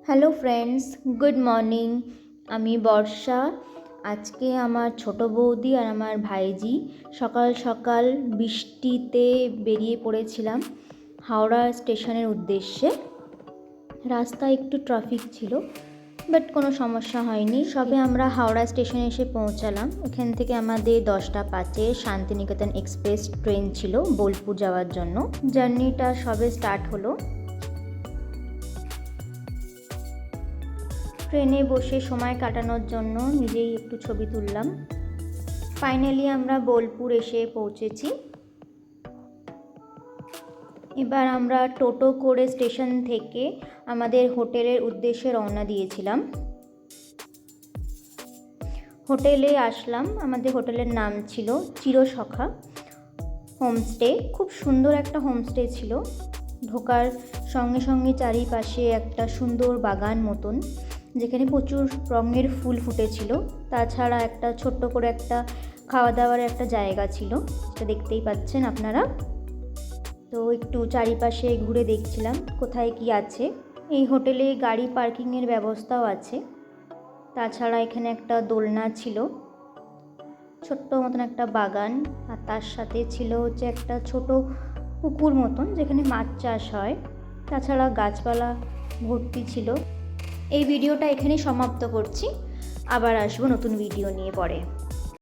Hello friends, good morning. আমি বর্ষা। আজকে আমার ছোট বৌদি আর আমার ভাইজি সকাল সকাল বৃষ্টিতে বেরিয়ে পড়েছিলাম হাওড়া স্টেশনের উদ্দেশ্যে। রাস্তায় একটু ট্রাফিক ছিল, বাট কোনো সমস্যা হয়নি। সবে আমরা হাওড়া স্টেশনে এসে পৌঁছালাম। এখান থেকে আমাদের 10টা 5-এ শান্তিনিকেতন এক্সপ্রেস ট্রেন ছিল বোলপুর যাওয়ার জন্য। জার্নিটা সবে স্টার্ট হলো। ট্রেনে বসে সময় কাটানোর জন্য নিজেই একটু ছবি তুললাম। ফাইনালি আমরা বোলপুর এসে পৌঁছেছি। এবার আমরা টোটো করে স্টেশন থেকে আমাদের হোটেলের উদ্দেশ্যে রওনা দিয়েছিলাম। হোটেলে আসলাম। আমাদের হোটেলের নাম ছিল চিরসখা হোমস্টে। খুব সুন্দর একটা হোমস্টে ছিল। ঢোকার সঙ্গে সঙ্গে চারিপাশে একটা সুন্দর বাগান মতন, যেখানে প্রচুর রঙের ফুল ফুটেছিল। তাছাড়া একটা ছোট্ট করে একটা খাওয়া দাওয়ার একটা জায়গা ছিল, যেটা দেখতেই পাচ্ছেন আপনারা। তো একটু চারিপাশে ঘুরে দেখছিলাম কোথায় কি আছে। এই হোটেলে গাড়ি পার্কিংয়ের ব্যবস্থাও আছে। তাছাড়া এখানে একটা দোলনা ছিল, ছোট্ট মতন একটা বাগান, আর তার সাথে ছিল হচ্ছে একটা ছোট পুকুর মতন, যেখানে মাছ চাষ হয়। তাছাড়া গাছপালা ভর্তি ছিল। এই ভিডিওটা এখানেই সমাপ্ত করছি। আবার আসবো নতুন ভিডিও নিয়ে পরে।